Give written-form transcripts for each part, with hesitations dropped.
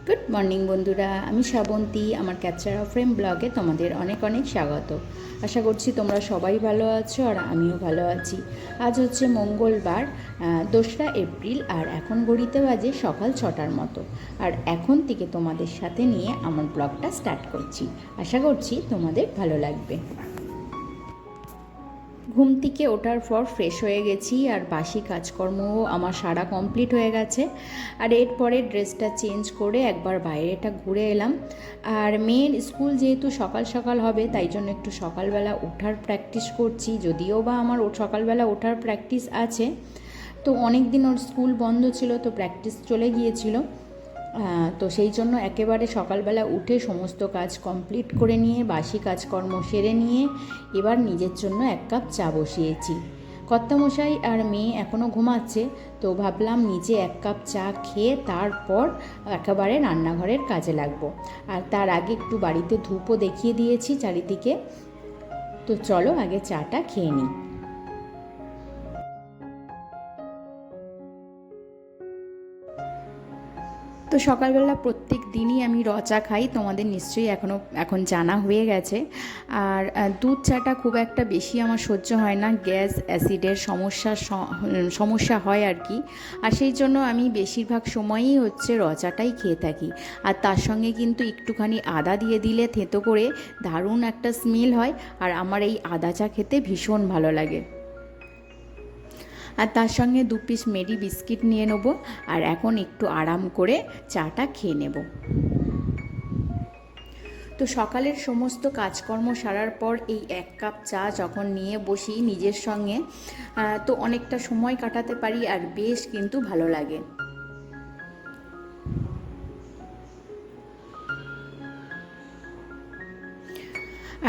Good morning বন্ধুরা, আমি শ্রাবন্তী। আমার ক্যাপচার অফ ফ্রেম ব্লগে তোমাদের অনেক অনেক স্বাগত। আশা করছি তোমরা সবাই ভালো আছো আর আমিও ভালো আছি। আজ হচ্ছে মঙ্গলবার, 2রা এপ্রিল, আর এখন ঘড়িতে বাজে সকাল 6টার মতো। আর এখন থেকে তোমাদের সাথে নিয়ে আমার ব্লগটা স্টার্ট করছি। আশা করছি তোমাদের ভালো লাগবে। ঘুম থেকে ওঠার পর ফ্রেশ হয়ে গেছি, আর বাসি কাজকর্মও আমার সারা কমপ্লিট হয়ে গেছে। আর এরপরে ড্রেসটা চেঞ্জ করে একবার বাইরেটা ঘুরে এলাম। আর মেয়ের স্কুল যেহেতু সকাল সকাল হবে, তাই জন্য একটু সকালবেলা ওঠার প্র্যাকটিস করছি। যদিও বা আমার সকালবেলা ওঠার প্র্যাকটিস আছে, তো অনেক দিন ওর স্কুল বন্ধ ছিল, তো প্র্যাকটিস চলে গিয়েছিল। তো সেই জন্য একেবারে সকালবেলা উঠে সমস্ত কাজ কমপ্লিট করে নিয়ে, বাসি কাজকর্ম সেরে নিয়ে এবার নিজের জন্য 1 কাপ চা বসিয়েছি। কর্তামশাই আর মেয়ে এখনও ঘুমাচ্ছে, তো ভাবলাম নিজে 1 কাপ চা খেয়ে তারপর একেবারে রান্নাঘরের কাজে লাগবো। আর তার আগে একটু বাড়িতে ধূপও দেখিয়ে দিয়েছি চারিদিকে। তো চলো আগে চাটা খেয়ে নিই। তো সকালবেলা প্রত্যেক দিনই আমি চা খাই, তোমাদের নিশ্চয়ই এখন জানা হয়ে গেছে। আর দুধ চাটা খুব একটা বেশি আমার সহ্য হয় না, গ্যাস অ্যাসিডের সমস্যা হয় আর কি। আর সেই জন্য আমি বেশিরভাগ সময়ই হচ্ছে চাটাই খেয়ে থাকি। আর তার সঙ্গে কিন্তু একটুখানি আদা দিয়ে দিলে থেঁতো করে দারুণ একটা স্মেল হয়। আর আমার এই আদা চা খেতে ভীষণ ভালো লাগে। আর তার সঙ্গে 2 পিস মেরি বিস্কিট নিয়ে নেব। আর এখন একটু আরাম করে চাটা খেয়ে নেব। তো সকালের সমস্ত কাজকর্ম সারার পর এই 1 কাপ চা যখন নিয়ে বসি নিজের সঙ্গে, তো অনেকটা সময় কাটাতে পারি আর বেশ কিন্তু ভালো লাগে।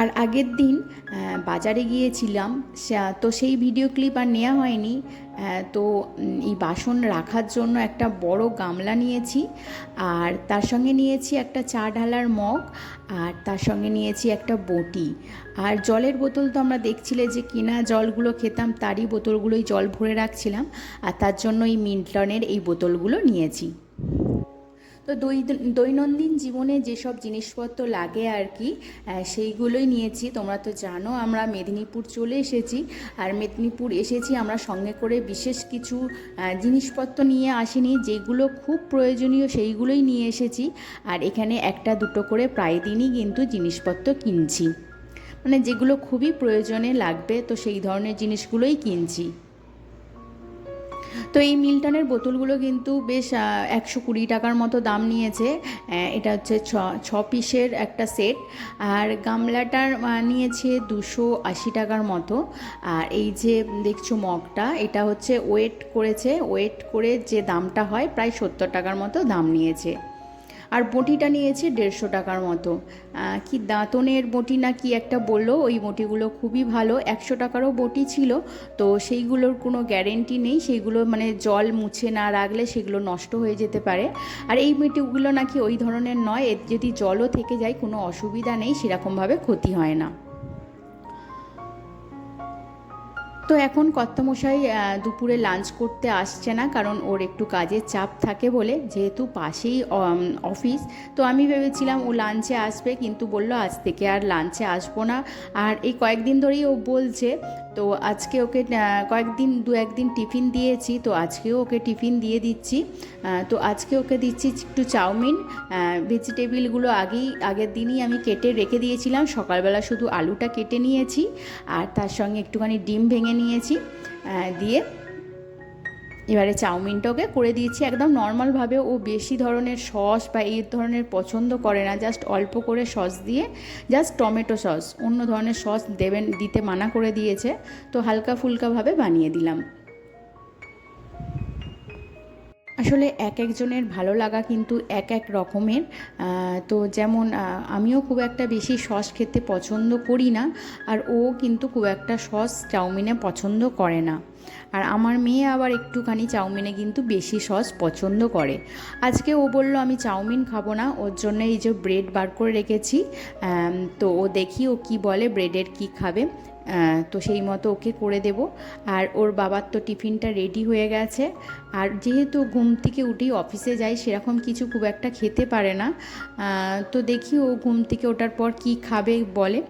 আর আগের দিন বাজারে গিয়েছিলাম, তো সেই ভিডিও ক্লিপ আর নেওয়া হয়নি। তো এই বাসন রাখার জন্য একটা বড় গামলা নিয়েছি, আর তার সঙ্গে নিয়েছি একটা চা ঢালার মগ, আর তার সঙ্গে নিয়েছি একটা বঁটি। আর জলের বোতল তো আমরা দেখছিলে যে কেনা জলগুলো খেতাম, তারই বোতলগুলোই জল ভরে রাখছিলাম। আর তার জন্য এই মিল্টনের এই বোতলগুলো নিয়েছি। তো দৈনন্দিন জীবনে যেসব জিনিসপত্র লাগে আর কি, সেইগুলোই নিয়েছি। তোমরা তো জানো আমরা মেদিনীপুর চলে এসেছি। আর মেদিনীপুর এসেছি আমরা সঙ্গে করে বিশেষ কিছু জিনিসপত্র নিয়ে আসিনি, যেগুলো খুব প্রয়োজনীয় সেইগুলোই নিয়ে এসেছি। আর এখানে 1-2 করে প্রায় দিনই কিন্তু জিনিসপত্র কিনছি, মানে যেগুলো খুবই প্রয়োজনে লাগবে, তো সেই ধরনের জিনিসগুলোই কিনছি। তো এই মিল্টনের বোতলগুলো কিন্তু বেশ 120 টাকার মতো দাম নিয়েছে। এটা হচ্ছে 6 পিসের একটা সেট। আর গামলাটার নিয়েছে 280 টাকার মতো। আর এই যে দেখছো মগটা, এটা হচ্ছে ওয়েট করে যে দামটা হয় প্রায় 70 টাকার মতো দাম নিয়েছে। আর বঁটিটা নিয়েছে 150 টাকার মতো। কি দাঁতনের বঁটি না কি একটা বললো, ওই বঁটিগুলো খুবই ভালো। 100 টাকারও বঁটি ছিল, তো সেইগুলোর কোনো গ্যারেন্টি নেই, সেইগুলো মানে জল মুছে না রাখলে সেগুলো নষ্ট হয়ে যেতে পারে। আর এই বঁটিগুলো নাকি ওই ধরনের নয়, এর যদি জলও থেকে যায় কোনো অসুবিধা নেই, সেরকমভাবে ক্ষতি হয় না। তো এখন কর্তামশাই দুপুরে লাঞ্চ করতে আসছে না, কারণ ওর একটু কাজের চাপ থাকে বলে, যেহেতু পাশেই অফিস। তো আমি ভেবেছিলাম ও লাঞ্চে আসবে, কিন্তু বললো আজ থেকে আর লাঞ্চে আসবো না। আর এই কয়েকদিন ধরেই ও বলছে। তো আজকে ওকে দু একদিন টিফিন দিয়েছি, তো আজকেও ওকে টিফিন দিয়ে দিচ্ছি। তো আজকে ওকে দিচ্ছি একটু চাউমিন। ভেজিটেবিলগুলো আগের দিনই আমি কেটে রেখে দিয়েছিলাম, সকালবেলা শুধু আলুটা কেটে নিয়েছি, আর তার সঙ্গে একটুখানি ডিম ভেঙে নিয়েছি। দিয়ে এবারে চাউমিনটাকে করে দিয়েছি একদম নর্মালভাবে। ও বেশি ধরনের সস বা এই ধরনের পছন্দ করে না, জাস্ট অল্প করে সস দিয়ে, জাস্ট টমেটো সস, অন্য ধরনের সস দিতে মানা করে দিয়েছে। তো হালকা ফুলকাভাবে বানিয়ে দিলাম। আসলে এক একজনের ভালো লাগা কিন্তু এক এক রকমের। তো যেমন আমিও খুব একটা বেশি সস খেতে পছন্দ করি না, আর ও কিন্তু খুব একটা সস চাউমিনে পছন্দ করে না। আর আমার মেয়ে আবার একটুখানি চাউমিনে কিন্তু বেশি সস পছন্দ করে। আজকে ও বলল আমি চাউমিন খাবো না, ওর জন্য এই যে ব্রেড বার করে রেখেছি। তো ও দেখি ও কি বলে, ব্রেডের কি খাবে। তো সেই মতো ওকে করে দেব। আর ওর বাবার তো টিফিনটা রেডি হয়ে গেছে। আর যেহেতু ঘুম থেকে উঠেই অফিসে যায়, সেরকম কিছু খুব একটা খেতে পারে না। তো দেখি ও ঘুম থেকে ওঠার পর কি খাবে বলে।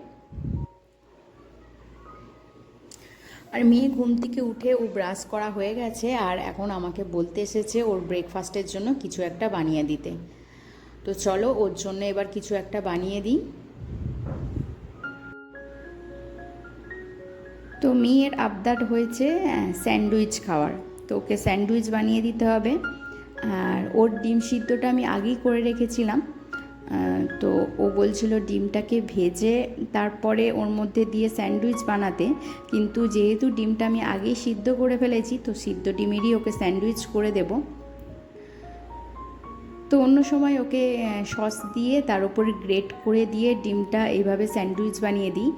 আর মেয়ে ঘুম থেকে উঠে ও ব্রাশ করা হয়ে গেছে, আর এখন আমাকে বলতে এসেছে ওর ব্রেকফাস্টের জন্য কিছু একটা বানিয়ে দিতে। তো চলো ওর জন্য এবার কিছু একটা বানিয়ে দিই। তো মেয়ের আবদার হয়েছে স্যান্ডউইচ খাওয়ার, তো ওকে স্যান্ডউইচ বানিয়ে দিতে হবে। আর ওর ডিম সিদ্ধটা আমি আগেই করে রেখেছিলাম। তো ও বলছিল ডিমটাকে ভেজে তারপরে ওর মধ্যে দিয়ে স্যান্ডউইচ বানাতে, কিন্তু যেহেতু ডিমটা আমি আগেই সিদ্ধ করে ফেলেছি, তো সিদ্ধ ডিমেরই ওকে স্যান্ডউইচ করে দেবো। তো অন্য সময় ওকে সস দিয়ে তার উপরে গ্রেট করে দিয়ে ডিমটা এইভাবে স্যান্ডউইচ বানিয়ে দিই,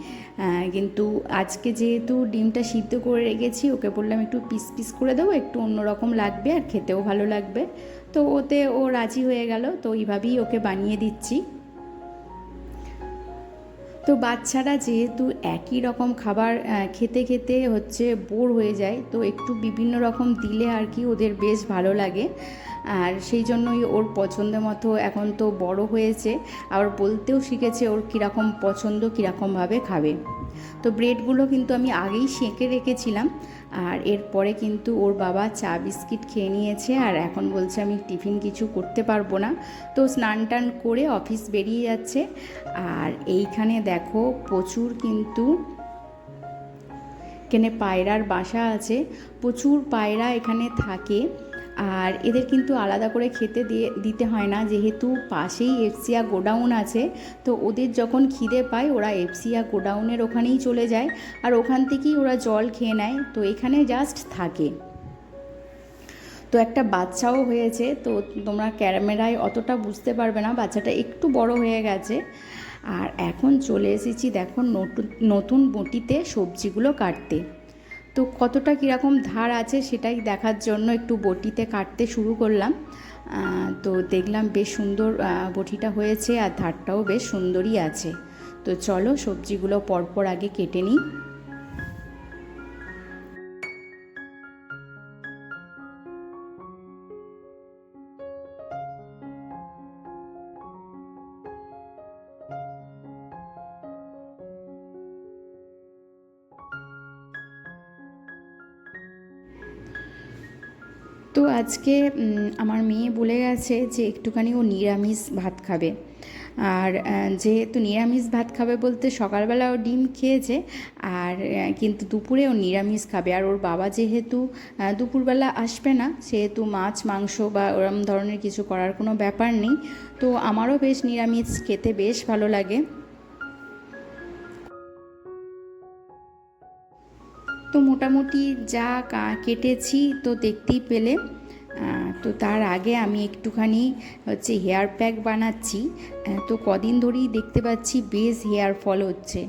কিন্তু আজকে যেহেতু ডিমটা সিদ্ধ করে রেখেছি, ওকে বললাম একটু পিস পিস করে দেবো, একটু অন্যরকম লাগবে আর খেতেও ভালো লাগবে। তো ওতে ও রাজি হয়ে গেল, তো এইভাবেই ওকে বানিয়ে দিচ্ছি। তো বাচ্চারা যেহেতু একই রকম খাবার খেতে খেতে হচ্ছে বোর হয়ে যায়, তো একটু বিভিন্ন রকম দিলে আর কি ওদের বেশ ভালো লাগে। আর সেই জন্যই ওর পছন্দ মতো, এখন তো বড় হয়েছে, আবার বলতেও শিখেছে ওর কীরকম পছন্দ, কীরকমভাবে খাবে। তো ব্রেডগুলো কিন্তু আমি আগেই সেঁকে রেখেছিলাম। আর এরপরে কিন্তু ওর বাবা চা বিস্কিট খেয়ে নিয়েছে, আর এখন বলছে আমি টিফিন কিছু করতে পারবো না। তো স্নান টান করে অফিস বেরিয়ে যাচ্ছে। আর এইখানে দেখো প্রচুর কিন্তু এখানে পায়রার বাসা আছে, প্রচুর পায়রা এখানে থাকে। আর এদের কিন্তু আলাদা করে খেতে দিতে হয় না, যেহেতু পাশেই এফসিয়া গোডাউন আছে। তো ওদের যখন খিদে পায় ওরা এফসিয়া গোডাউনের ওখানেই চলে যায়, আর ওখান থেকেই ওরা জল খেয়ে নেয়, তো এখানে জাস্ট থাকে। তো একটা বাচ্চাও হয়েছে, তো তোমরা ক্যামেরায় অতটা বুঝতে পারবে না, বাচ্চাটা একটু বড় হয়ে গেছে। আর এখন চলে এসেছি দেখো নতুন নতুন বটিতে সবজিগুলো কাটতে। তো কতটা কীরকম ধার আছে সেটাই দেখার জন্য একটু বটিতে কাটতে শুরু করলাম। তো দেখলাম বেশ সুন্দর বটিটা হয়েছে, আর ধারটাও বেশ সুন্দরই আছে। তো চলো সবজিগুলো পরপর আগে কেটে নিই। তো আজকে আমার মেয়ে বলে গেছে যে একটুখানি ও নিরামিষ ভাত খাবে। আর যেহেতু নিরামিষ ভাত খাবে বলতে সকালবেলা ও ডিম খেয়েছে, আর কিন্তু দুপুরে ও নিরামিষ খাবে। আর ওর বাবা যেহেতু দুপুরবেলা আসবে না, সেহেতু মাছ মাংস বা ওরম ধরনের কিছু করার কোনো ব্যাপার নেই। তো আমারও বেশ নিরামিষ খেতে বেশ ভালো লাগে। তো মোটামুটি যা কেটেছি তো দেখতেই পেলে। তো তার আগে আমি একটুখানি হচ্ছে হেয়ার প্যাক বানাচ্ছি। তো কদিন ধরেই দেখতে পাচ্ছি বেশ হেয়ার ফল হচ্ছে,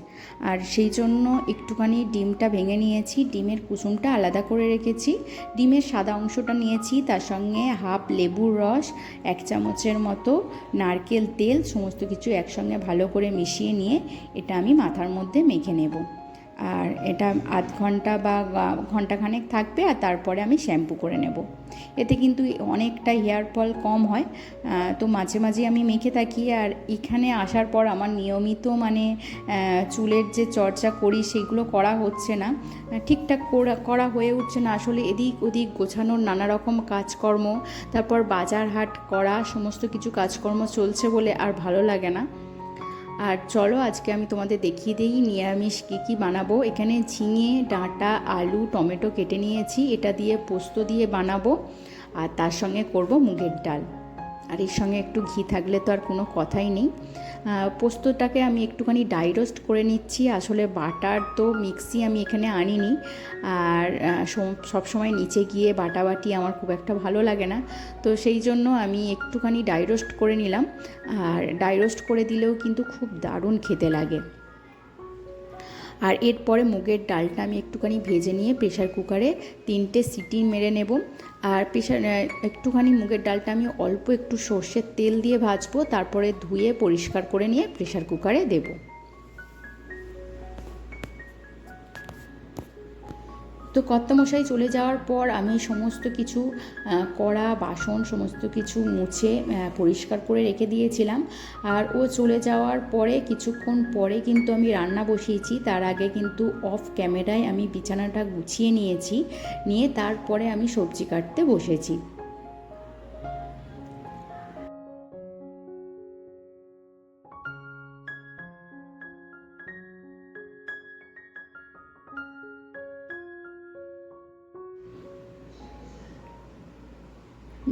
আর সেই জন্য একটুখানি ডিমটা ভেঙে নিয়েছি, ডিমের কুসুমটা আলাদা করে রেখেছি, ডিমের সাদা অংশটা নিয়েছি, তার সঙ্গে হাফ লেবুর রস, 1 চামচের মতো নারকেল তেল, সমস্ত কিছু একসঙ্গে ভালো করে মিশিয়ে নিয়ে এটা আমি মাথার মধ্যে মেখে নেব। আর এটা আধ ঘন্টা বা ঘন্টাখানেক থাকবে, আর তারপরে আমি শ্যাম্পু করে নেব। এতে কিন্তু অনেকটা হেয়ার ফল কম হয়। তো মাঝে মাঝে আমি মেখে থাকি। আর এখানে আসার পর আমার নিয়মিত চুলের যে চর্চা করি সেগুলো করা হচ্ছে না, ঠিকঠাক করা হয়ে উঠছে না। আসলে এদিক ওদিক গোছানোর নানা রকম কাজকর্ম, তারপর বাজার হাট করা, সমস্ত কিছু কাজকর্ম চলছে বলে আর ভালো লাগে না। আর চলো আজকে আমি তোমাদের দেখিয়ে দিই নিরামিষ কী বানাবো। এখানে ঝিঙে, ডাঁটা, আলু, টমেটো কেটে নিয়েছি, এটা দিয়ে পোস্ত দিয়ে বানাবো। আর তার সঙ্গে করব মুগের ডাল, আর এর সঙ্গে একটু ঘি থাকলে তো আর কোনো কথাই নেই। পোস্তটাকে আমি একটুখানি ড্রাই রোস্ট করে নিচ্ছি। আসলে বাটার তো মিক্সি আমি এখানে আনিনি, আর সবসময় নিচে গিয়ে বাটাবাটি আমার খুব একটা ভালো লাগে না, তো সেই জন্য আমি একটুখানি ড্রাই রোস্ট করে নিলাম। আর ড্রাই রোস্ট করে দিলেও কিন্তু খুব দারুণ খেতে লাগে। আর এরপরে মুগের ডালটা আমি একটুখানি ভেজে নিয়ে প্রেশার কুকারে 3টে সিটি মেরে নেব। আর একটুখানি মুগের ডালটা আমি অল্প একটু সর্ষের তেল দিয়ে ভাজবো, তারপরে ধুয়ে পরিষ্কার করে নিয়ে প্রেশার কুকারে দেব। তো কর্তামশাই চলে যাওয়ার পর আমি সমস্ত কিছু কড়া বাসন সমস্ত কিছু মুছে পরিষ্কার করে রেখে দিয়েছিলাম। আর ও চলে যাওয়ার পরে কিছুক্ষণ পরে কিন্তু আমি রান্না বসিয়েছি। তার আগে কিন্তু অফ ক্যামেরায় আমি বিছানাটা গুছিয়ে নিয়েছি, নিয়ে তারপরে আমি সবজি কাটতে বসেছি।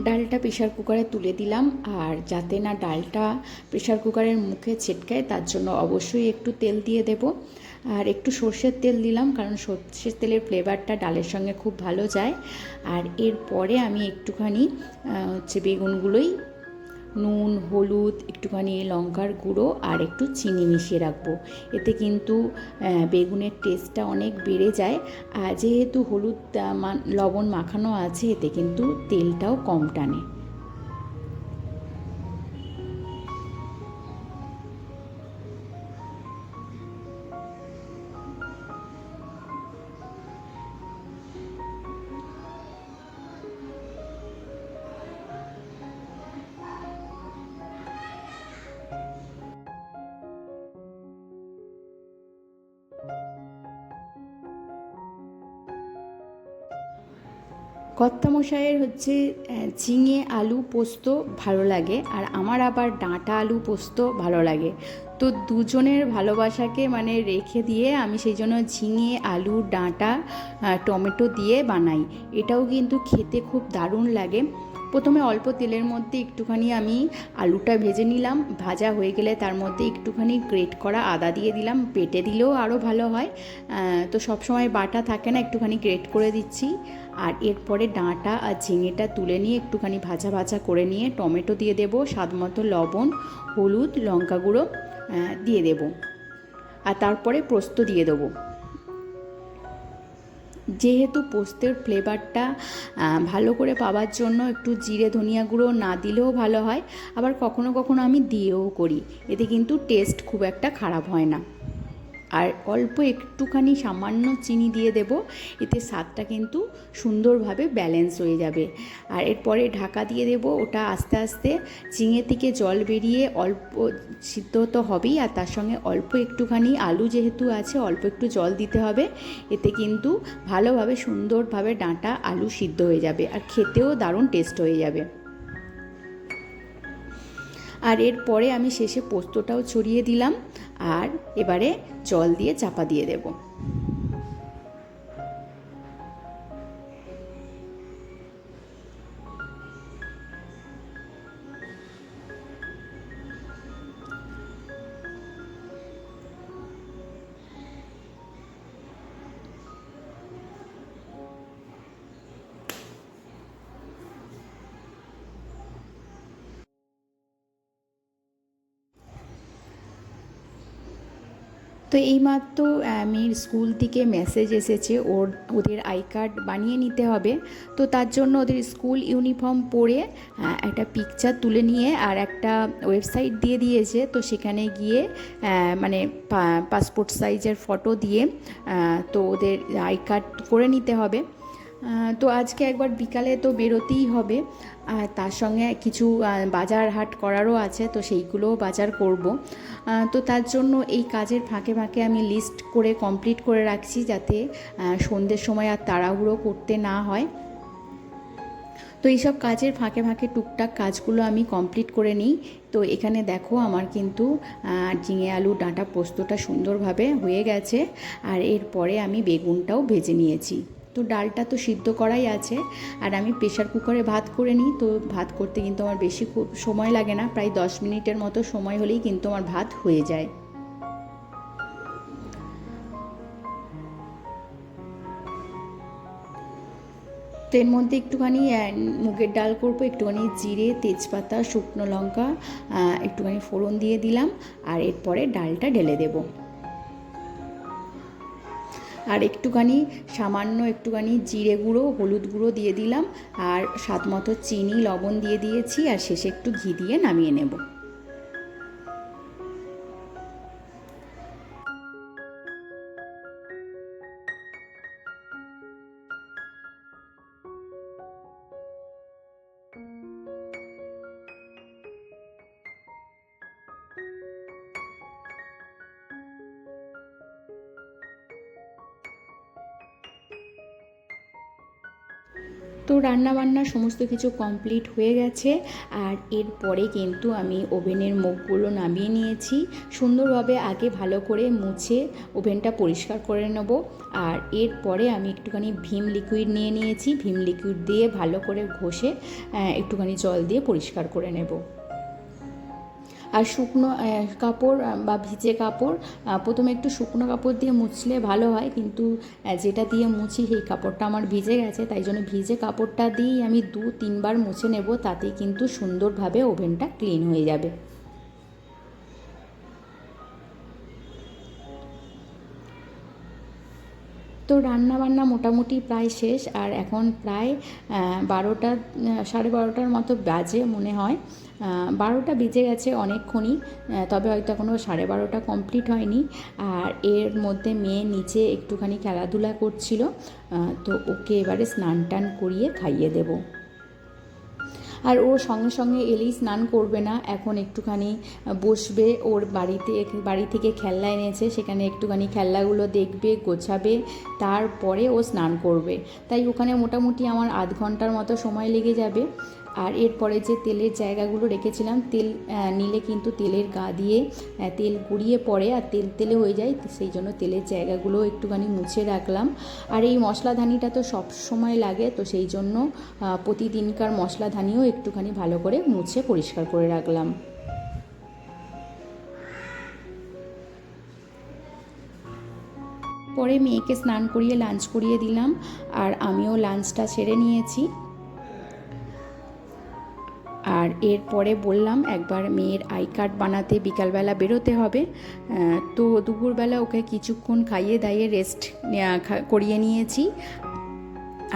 ডালটা প্রেশার কুকারে তুলে দিলাম, আর যাতে না ডালটা প্রেশার কুকারের মুখে ছিটকায় তার জন্য অবশ্যই একটু তেল দিয়ে দেব। আর একটু সর্ষের তেল দিলাম, কারণ সর্ষের তেলের ফ্লেভারটা ডালের সঙ্গে খুব ভালো যায়। আর এরপরে আমি একটুখানি বেগুনগুলোই নুন হলুদ একটুখানি লঙ্কার গুঁড়ো আর একটু চিনি মিশিয়ে রাখবো। এতে কিন্তু বেগুনের টেস্টটা অনেক বেড়ে যায়। আর যেহেতু হলুদ লবণ মাখানো আছে, এতে কিন্তু তেলটাও কম টানে। কর্তামশাইয়ের হচ্ছে ঝিঙে আলু পোস্ত ভালো লাগে, আর আমার আবার ডাঁটা আলু পোস্ত ভালো লাগে। তো দুজনের ভালোবাসাকে মানে রেখে দিয়ে আমি সেই জন্য ঝিঙে আলু ডাঁটা টমেটো দিয়ে বানাই। এটাও কিন্তু খেতে খুব দারুণ লাগে। প্রথমে অল্প তেলের মধ্যে একটুখানি আমি আলুটা ভেজে নিলাম, ভাজা হয়ে গেলে তার মধ্যে একটুখানি গ্রেট করা আদা দিয়ে দিলাম, বেটে দিলেও আরও ভালো হয়। তো সবসময় বাটা থাকে না, একটুখানি গ্রেট করে দিচ্ছি। আর এরপরে ডাঁটা আর ঝিঙেটা তুলে নিয়ে একটুখানি ভাজা ভাজা করে নিয়ে টমেটো দিয়ে দেবো, স্বাদ মতো লবণ হলুদ লঙ্কা গুঁড়ো দিয়ে দেবো, আর তারপরে পোস্ত দিয়ে দেবো। যেহেতু পোস্তের ফ্লেভারটা ভালো করে পাওয়ার জন্য একটু জিরে ধনিয়া গুঁড়ো না দিলেও ভালো হয়, আবার কখনো কখনো আমি দিয়েও করি, এতে কিন্তু টেস্ট খুব একটা খারাপ হয় না। আর অল্প একটুখানি সামান্য চিনি দিয়ে দেব, এতে স্বাদটা কিন্তু সুন্দরভাবে ব্যালেন্স হয়ে যাবে। আর এরপরে ঢাকা দিয়ে দেব, ওটা আস্তে আস্তে ঝিঙে থেকে জল বেরিয়ে অল্প সিদ্ধ তো হবেই, আর তার সঙ্গে অল্প একটুখানি আলু যেহেতু আছে অল্প একটু জল দিতে হবে। এতে কিন্তু ভালোভাবে সুন্দরভাবে ডাঁটা আলু সিদ্ধ হয়ে যাবে, আর খেতেও দারুণ টেস্ট হয়ে যাবে। আর এরপরে আমি শেষে পোস্তটাও ছড়িয়ে দিলাম, আর এবারে জল দিয়ে চাপা দিয়ে দেব। তো এইমাত্র মেয়ের স্কুল থেকে মেসেজ এসেছে, ওদের আই কার্ড বানিয়ে নিতে হবে। তো তার জন্য ওদের স্কুল ইউনিফর্ম পরে একটা পিকচার তুলে নিয়ে আর একটা ওয়েবসাইট দিয়ে দিয়েছে। তো সেখানে গিয়ে মানে পাসপোর্ট সাইজের ফটো দিয়ে তো ওদের আই কার্ড করে নিতে হবে। তো আজকে একবার বিকালে তো বেরোতেই হবে, আর তার সঙ্গে কিছু বাজার হাট করারও আছে, তো সেইগুলোও বাজার করব। তো তার জন্য এই কাজের ফাঁকে ফাঁকে আমি লিস্ট করে কমপ্লিট করে রাখছি, যাতে সন্ধ্যের সময় আর তাড়াহুড়ো করতে না হয়। তো এইসব কাজের ফাঁকে ফাঁকে টুকটাক কাজগুলো আমি কমপ্লিট করে নিই। তো এখানে দেখো আমার কিন্তু ঝিঙে আলু ডাঁটা পোস্তটা সুন্দরভাবে হয়ে গেছে, আর এরপরে আমি বেগুনটাও ভেজে নিয়েছি। তো ডালটা তো সিদ্ধ করাই আছে, আর আমি প্রেশার কুকারে ভাত করে নিই। তো ভাত করতে কিন্তু আমার বেশি খুব সময় লাগে না, প্রায় 10 মিনিটের মতো সময় হলেই কিন্তু আমার ভাত হয়ে যায়। তো এর মধ্যে একটুখানি মুগের ডাল করবো, একটুখানি জিরে তেজপাতা শুকনো লঙ্কা একটুখানি ফোড়ন দিয়ে দিলাম, আর এরপরে ডালটা ঢেলে দেবো। আর একটুখানি সামান্য একটুখানি জিরে গুঁড়ো হলুদ গুঁড়ো দিয়ে দিলাম, আর স্বাদ মতো চিনি লবণ দিয়ে দিয়েছি, আর শেষে একটু ঘি দিয়ে নামিয়ে নেব। তো রান্নাবান্না সমস্ত কিছু কমপ্লিট হয়ে গেছে। আর এরপরে কিন্তু আমি ওভেনের মুখগুলো নামিয়ে নিয়েছি। সুন্দরভাবে আগে ভালো করে মুছে ওভেনটা পরিষ্কার করে নেব। আর এরপরে আমি একটুখানি ভিম লিকুইড নিয়ে নিয়েছি। ভিম লিকুইড দিয়ে ভালো করে ঘষে একটুখানি জল দিয়ে পরিষ্কার করে নেব। আর শুকনো কাপড় বা ভিজে কাপড়, প্রথমে একটু শুকনো কাপড় দিয়ে মুছলে ভালো হয়, কিন্তু যেটা দিয়ে মুছি সেই কাপড়টা আমার ভিজে গেছে, তাই জন্য ভিজে কাপড়টা দিয়েই আমি 2-3 বার মুছে নেব, তাতেই কিন্তু সুন্দরভাবে ওভেনটা ক্লিন হয়ে যাবে। তো রান্নাবান্না মোটামুটি প্রায় শেষ। আর এখন প্রায় 12টা 12:30টার মতো বাজে মনে হয়। 12টা বেজে গেছে অনেকক্ষণই, তবে হয়তো এখনও 12:30টা কমপ্লিট হয়নি। আর এর মধ্যে মেয়ে নিচে একটুখানি খেলাধুলা করছিল, তো ওকে এবারে স্নান টান করিয়ে খাইয়ে দেবো। আর ও সঙ্গে সঙ্গে এলেই স্নান করবে না, এখন একটুখানি বসবে। ওর বাড়ি থেকে খেলনা এনেছে, সেখানে একটুখানি খেলনাগুলো দেখবে, গোছাবে, তারপরে ও স্নান করবে। তাই ওখানে মোটামুটি আমার আধ ঘন্টার মতো সময় লেগে যাবে। আর এরপরে যে তেলের জায়গাগুলো রেখেছিলাম, তেল নিলে কিন্তু তেলের গা দিয়ে তেল গড়িয়ে পড়ে আর তেলে হয়ে যায়, সেই জন্য তেলের জায়গাগুলো একটুখানি মুছে রাখলাম। আর এই মশলাদানিটা তো সব সময় লাগে, তো সেই জন্য প্রতিদিনকার মশলাদানিও একটুখানি ভালো করে মুছে পরিষ্কার করে রাখলাম। পরে মেয়েকে স্নান করিয়ে লাঞ্চ করিয়ে দিলাম, আর আমিও লাঞ্চটা সেরে নিয়েছি। আর এরপরে বললাম একবার মেয়ের আই কার্ড বানাতে বিকালবেলা বেরোতে হবে, তো দুপুরবেলা ওকে কিছুক্ষণ খাইয়ে দাইয়ে রেস্ট করিয়ে নিয়েছি।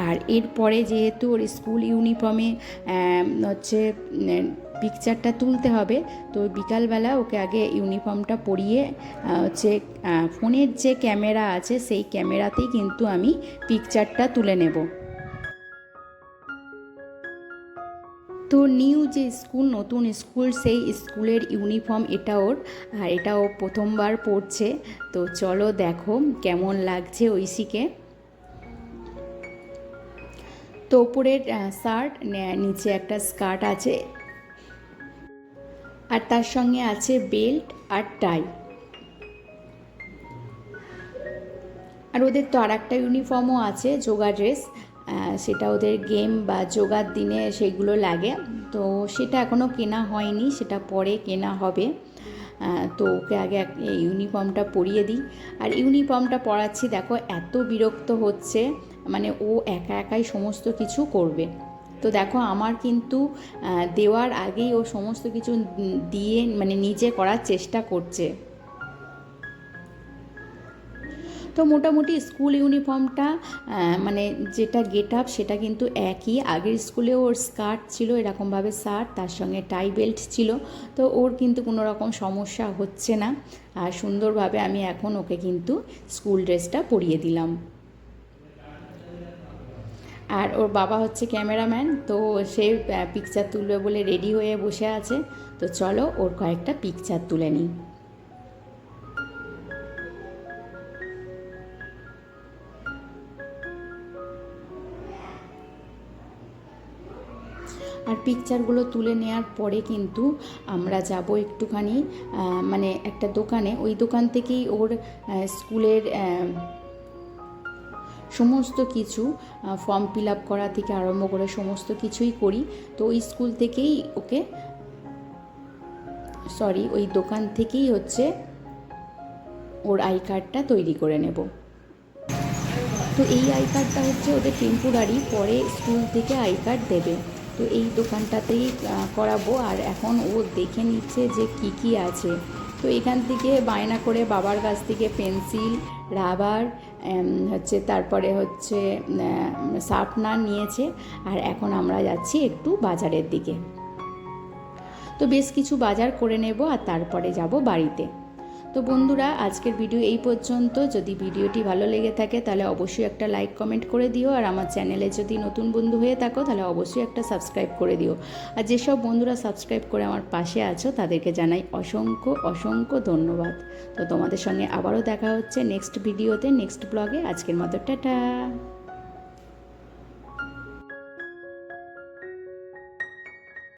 আর এরপরে যেহেতু ওর স্কুল ইউনিফর্মে হচ্ছে পিকচারটা তুলতে হবে, তো বিকালবেলা ওকে আগে ইউনিফর্মটা পরিয়ে হচ্ছে ফোনের যে ক্যামেরা আছে সেই ক্যামেরাতেই কিন্তু আমি পিকচারটা তুলে নেব। তো নিউ যে স্কুল, নতুন স্কুল, সেই স্কুলের ইউনিফর্ম এটা ওর, আর এটা ও প্রথমবার পরছে। তো চলো দেখো কেমন লাগছে ঐশীকে। তো ওপরের শার্ট, নিচে একটা স্কার্ট আছে, আর তার সঙ্গে আছে বেল্ট আর টাই। আর ওদের তো আর একটা ইউনিফর্মও আছে, যোগা ড্রেস, সেটা ওদের গেম বা যোগার দিনে সেগুলো লাগে। তো সেটা এখনও কেনা হয়নি, সেটা পরে কেনা হবে। তো ওকে আগে ইউনিফর্মটা পরিয়ে দিই। আর ইউনিফর্মটা পরাচ্ছি, দেখো এত বিরক্ত হচ্ছে, মানে ও একা একাই সমস্ত কিছু করবে। তো দেখো আমার কিন্তু দেওয়ার আগেই ও সমস্ত কিছু দিয়ে মানে নিজে করার চেষ্টা করছে। তো মোটামুটি স্কুল ইউনিফর্মটা মানে যেটা গেট আপ সেটা কিন্তু একই। আগের স্কুলেও ওর স্কার্ট ছিল এরকমভাবে, শার্ট, তার সঙ্গে টাই বেল্ট ছিল। তো ওর কিন্তু কোনো রকম সমস্যা হচ্ছে না। আর সুন্দরভাবে আমি এখন ওকে কিন্তু স্কুল ড্রেসটা পরিয়ে দিলাম। আর ওর বাবা হচ্ছে ক্যামেরাম্যান, তো সে পিকচার তুলবে বলে রেডি হয়ে বসে আছে। তো চলো ওর কয়েকটা পিকচার তুলে নিই। আর পিকচারগুলো তুলে নেওয়ার পরে কিন্তু আমরা যাব একটুখানি মানে একটা দোকানে। ওই দোকান থেকেই ওর স্কুলের সমস্ত কিছু ফর্ম ফিল আপ করা থেকে আরম্ভ করে সমস্ত কিছুই করি। তো ওই স্কুল থেকেই ওকে ওই দোকান থেকেই হচ্ছে ওর আই কার্ডটা তৈরি করে নেব। তো এই আই কার্ডটা হচ্ছে ওদের টেম্পোরারি, পরে স্কুল থেকে আই কার্ড দেবে। তো এই দোকানটাতেই করাবো। আর এখন ও দেখে নিচ্ছে যে কি কি আছে। তো এখান থেকে বায়না করে বাবার কাছ থেকে পেন্সিল, রাবার হচ্ছে, তারপরে হচ্ছে শার্পনার নিয়েছে। আর এখন আমরা যাচ্ছি একটু বাজারের দিকে। তো বেশ কিছু বাজার করে নেব আর তারপরে যাব বাড়িতে। তো বন্ধুরা, আজকের ভিডিও এই পর্যন্ত। যদি ভিডিওটি ভালো লেগে থাকে তাহলে অবশ্যই একটা লাইক কমেন্ট করে দিও। আর আমার চ্যানেলে যদি নতুন বন্ধু হয়ে থাকো তাহলে অবশ্যই একটা সাবস্ক্রাইব করে দিও। আর যেসব বন্ধুরা সাবস্ক্রাইব করে আমার পাশে আছো তাদেরকে জানাই অসংখ্য অসংখ্য ধন্যবাদ। তো তোমাদের সঙ্গে আবারও দেখা হচ্ছে নেক্সট ভিডিওতে, নেক্সট ব্লগে। আজকের মতো টাটা।